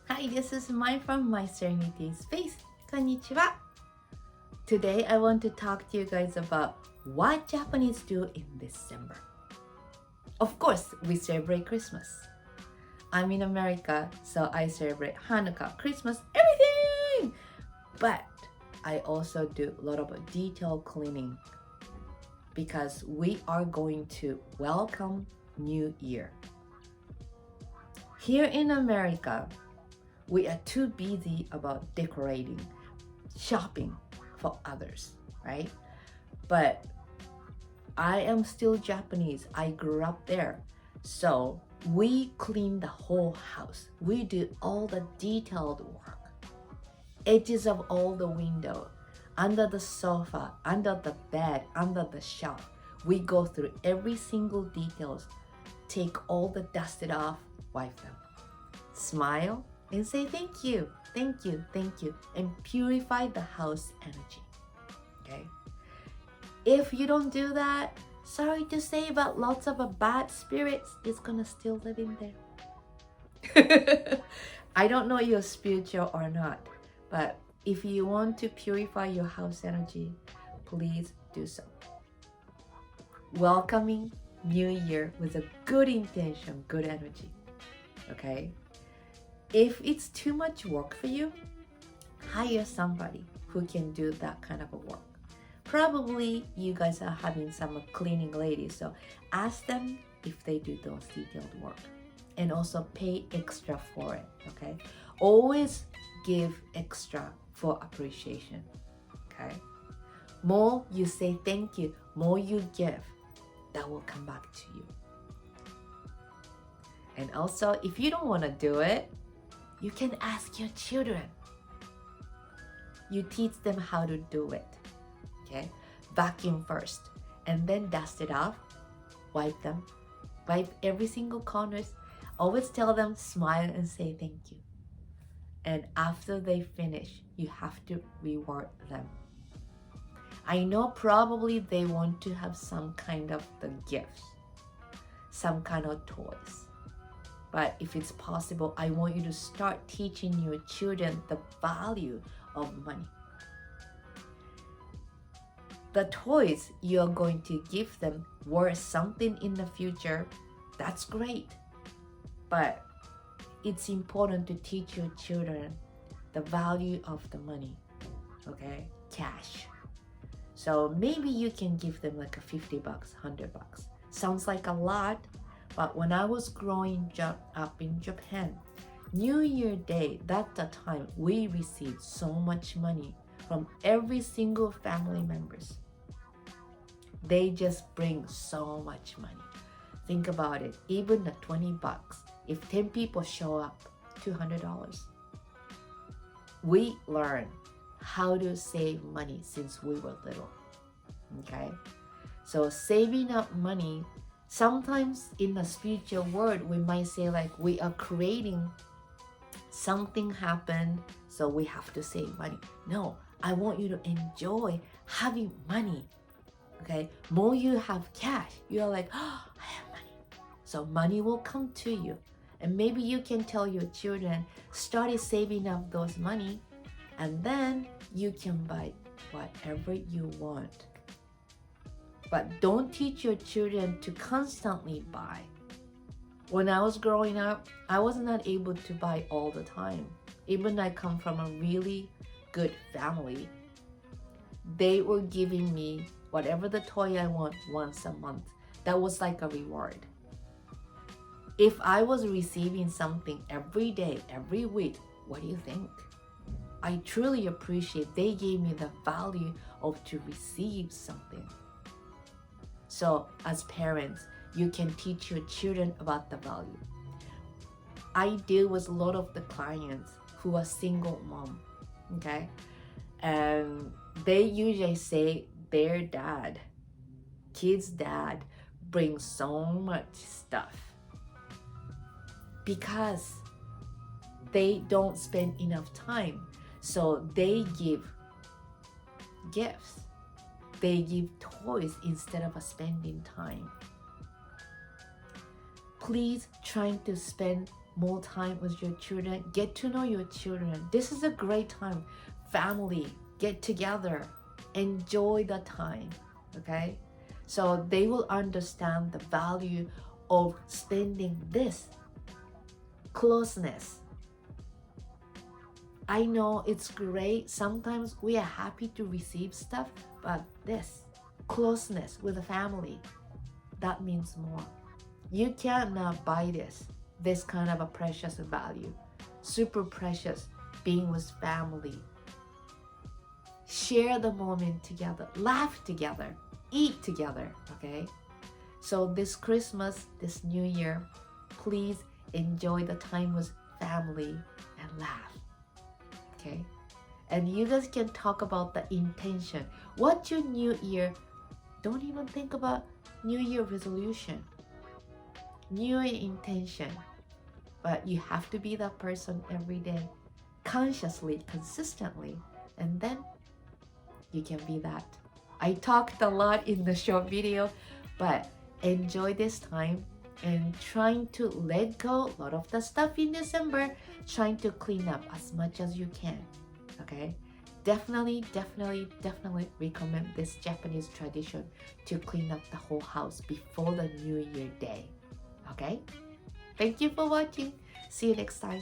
Hi, this is Mai from My Serenity Space. Konnichiwa. Today I want to talk to you guys about what Japanese do in December. Of course, we celebrate Christmas. I'm in America, so I celebrate Hanukkah, Christmas, everything! But I also do a lot of detail cleaning because we are going to welcome New Year. Here in America, we are too busy about decorating, shopping for others, right? But I am still Japanese. I grew up there. So we clean the whole house. We do all the detailed work. Edges of all the window, under the sofa, under the bed, under the shelf. We go through every single details, take all the dusted off, wipe them. Smile and say thank you, thank you, thank you, and purify the house energy. Okay? If you don't do that, sorry to say, but lots of bad spirits is gonna still live in there. I don't know you're spiritual or not, but if you want to purify your house energy, please do so. Welcoming New Year with a good intention, good energy. Okay? If it's too much work for you, hire somebody who can do that kind of a work. Probably you guys are having some cleaning ladies, so ask them if they do those detailed work. And also pay extra for it, okay? Always give extra for appreciation, okay? More you say thank you, more you give, that will come back to you. And also, if you don't want to do it, you can ask your children. You teach them how to do it, okay? Vacuum first, and then dust it off, wipe them, wipe every single corners. Always tell them, smile and say thank you. And after they finish, you have to reward them. I know probably they want to have some kind of the gifts, some kind of toys. But if it's possible, I want you to start teaching your children the value of money. The toys you're going to give them worth something in the future, that's great. But it's important to teach your children the value of the money, okay? Cash. So maybe you can give them like a $50, $100. Sounds like a lot, but when I was growing up in Japan, New Year Day, that's the time we received so much money from every single family members. They just bring so much money. Think about it, even the $20, if 10 people show up, $200. We learn how to save money since we were little, okay? So saving up money, sometimes in the spiritual world, we might say like we are creating something happen, so we have to save money. No, I want you to enjoy having money, okay? More you have cash, you're like, oh, I have money. So money will come to you. And maybe you can tell your children, start saving up those money, and then you can buy whatever you want. But don't teach your children to constantly buy. When I was growing up, I was not able to buy all the time. Even I come from a really good family, they were giving me whatever the toy I want once a month. That was like a reward. If I was receiving something every day, every week, what do you think? I truly appreciate they gave me the value of to receive something. So as parents, you can teach your children about the value. I deal with a lot of the clients who are single mom, okay? And they usually say their dad, kid's dad, brings so much stuff because they don't spend enough time. So they give gifts. They give toys instead of spending time. Please try to spend more time with your children, get to know your children. This is a great time. Family, get together, enjoy the time, okay? So they will understand the value of spending this closeness. I know it's great. Sometimes we are happy to receive stuff, but this closeness with the family, that means more. You cannot buy this kind of a precious value. Super precious being with family. Share the moment together, laugh together, eat together, okay? So this Christmas, this New Year, please enjoy the time with family and laugh, okay? And you guys can talk about the intention. What's your New Year? Don't even think about New Year resolution, New Year intention. But you have to be that person every day, consciously, consistently, and then you can be that. I talked a lot in the short video, but enjoy this time and trying to let go a lot of the stuff in December, trying to clean up as much as you can, okay? Definitely recommend this Japanese tradition to clean up the whole house before the New Year day, okay? Thank you for watching. See you next time.